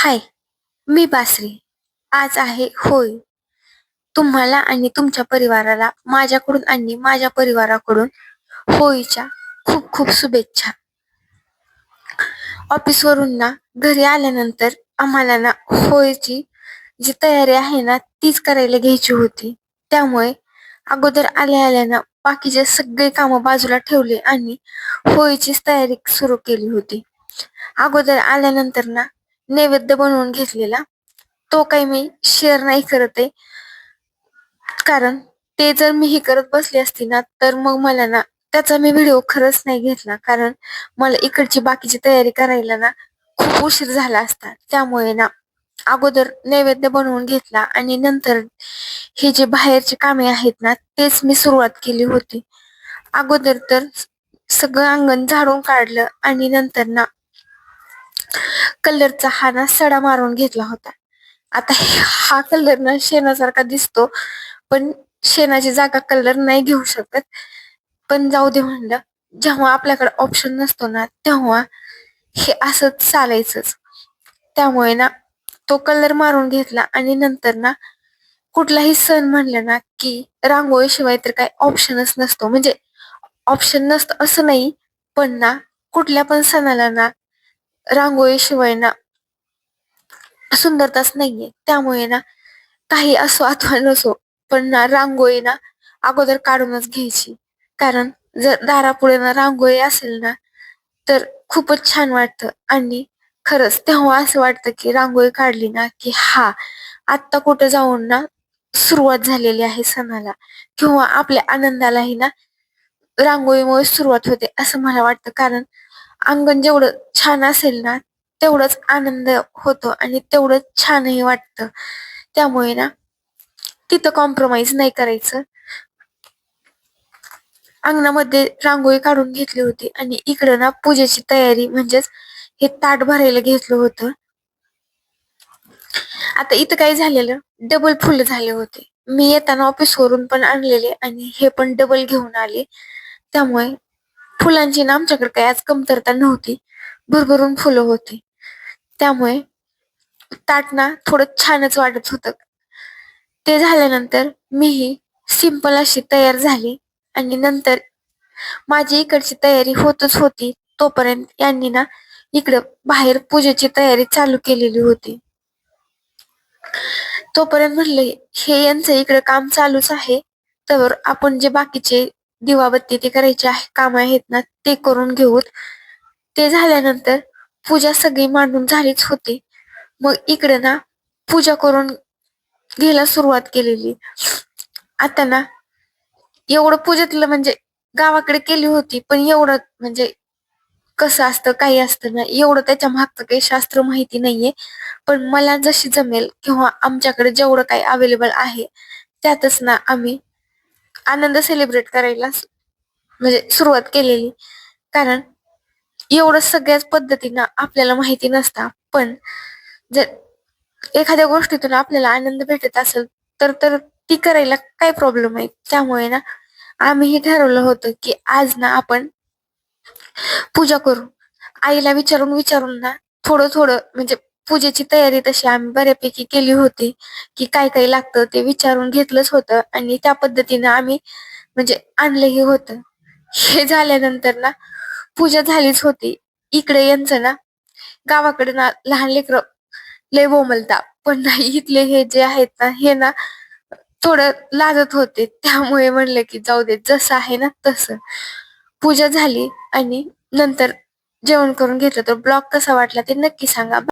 हाय, मी बासरी. आज आहे होळी. तुम्हाला आणि तुमच्या परिवाराला माझ्याकडून आणि माझ्या परिवाराकडून होळीच्या खूप खूप शुभेच्छा. ऑफिसवरून ना घरी आल्यानंतर आम्हाला ना होळीची जी तयारी आहे ना तीच करायला घ्यायची होती. त्यामुळे अगोदर आल्या आल्या ना बाकीचे सगळे कामं बाजूला ठेवले आणि होळीचीच तयारी सुरू केली होती. अगोदर आल्यानंतर ना नैवेद्य बनवून घेतलेला. तो काही मी शेअर नाही करत आहे. कारण ते जर मी हे करत बसली असती ना, तर मग मला ना त्याचा मी व्हिडिओ खरंच नाही घेतला. कारण मला इकडची बाकीची तयारी करायला ना खूप उशीर झाला असता. त्यामुळे ना अगोदर नैवेद्य बनवून घेतला आणि नंतर हे जे बाहेरचे कामे आहेत ना, तेच मी सुरुवात केली होती. अगोदर तर सगळं अंगण झाडून काढलं आणि नंतर ना कलरचा हा ना सडा मारून घेतला होता. आता हा कलर ना शेणासारखा दिसतो, पण शेणाची जागा कलर नाही घेऊ शकत. पण जाऊ दे म्हणलं, जेव्हा आपल्याकडे ऑप्शन नसतो ना तेव्हा हे असंच चालायचंच. त्यामुळे ना तो कलर मारून घेतला आणि नंतर ना कुठलाही सण म्हणलं ना की रांगोळीशिवाय तर काही ऑप्शनच नसतो. म्हणजे ऑप्शन नसतं असं नाही, पण ना कुठल्या पण सणाला ना रांगोळीशिवाय ना सुंदरताच नाहीये. त्यामुळे ना काही असो अथवा नसो, पण ना रांगोळी ना अगोदर काढूनच घ्यायची. कारण जर दारापुढे ना रांगोळी असेल ना तर खूपच छान वाटतं आणि खरंच तेव्हा असं वाटतं की रांगोळी काढली ना की आत्ता कुठं जाऊन ना सुरुवात झालेली आहे सणाला किंवा आपल्या आनंदालाही ना रांगोळीमुळे सुरुवात होते असं मला वाटतं. कारण अंगण जेवढं छान असेल ना तेवढंच आनंद होतो आणि तेवढंच छानही वाटतं. त्यामुळे ना तिथं कॉम्प्रोमाइज नाही करायचं. अंगणामध्ये रांगोळी काढून घेतली होती आणि इकडं ना पूजेची तयारी म्हणजेच हे ताट भरायला घेतलं होतं. आता इथं काय झालेलं, डबल फुलं झाले होते. मी येताना ऑफिसवरून पण आणलेले आणि हे पण डबल घेऊन आले. त्यामुळे फुलांची ना आमच्याकडे काही आज कमतरता नव्हती. भरभरून फुलं होती. त्यामुळे ताट ना थोडं छानच वाटत होतं. ते झाल्यानंतर मीही सिंपल अशी तयार झाली आणि नंतर माझी इकडची तयारी होतच होती. तोपर्यंत यांनी ना इकडं बाहेर पूजेची तयारी चालू केलेली होती. तोपर्यंत म्हणलं हे यांचं इकडे काम चालूच आहे, तर आपण जे बाकीचे दिवाबत्ती ते करायचे आहे काम आहेत ना ते करून घेऊत. ते झाल्यानंतर पूजा सगळी मांडून झालीच होती. मग इकडे ना पूजा करून घ्यायला सुरुवात केलेली. आता ना एवढं पूजेतलं म्हणजे गावाकडे केली होती, पण एवढं म्हणजे कसं असतं काही असतं ना एवढं त्याच्या मागचं काही शास्त्र माहिती नाहीये. पण मला जशी जमेल किंवा आमच्याकडे जेवढं काही अवेलेबल आहे त्यातच ना आम्ही आनंद सेलिब्रेट करायला म्हणजे सुरुवात केलेली. कारण एवढं सगळ्याच पद्धतीनं आपल्याला माहिती नसतं. पण जर एखाद्या गोष्टीतून आपल्याला आनंद भेटत असेल तर तर ती करायला काय प्रॉब्लेम आहे. त्यामुळे ना आम्ही हे ठरवलं होतं की आज ना आपण पूजा करू. आईला विचारून विचारून ना थोडं थोडं म्हणजे पूजेची तयारी तशी आम्ही बऱ्यापैकी केली होती की काय काय लागतं ते विचारून घेतलंच होतं आणि त्या पद्धतीनं आम्ही म्हणजे आणलंही होतं. हे झाल्यानंतर ना पूजा झालीच होती. इकडे यांचं ना गावाकडे ना लहान लेकरं लय बोंबलता, पण नाही इथले हे जे आहेत ना हे ना थोडं लाजत होते. त्यामुळे म्हणलं की जाऊ दे जसं आहे ना तसं. पूजा झाली आणि नंतर जेवण करून घेतलं. तर ब्लॉग कसा वाटला ते नक्की सांगा.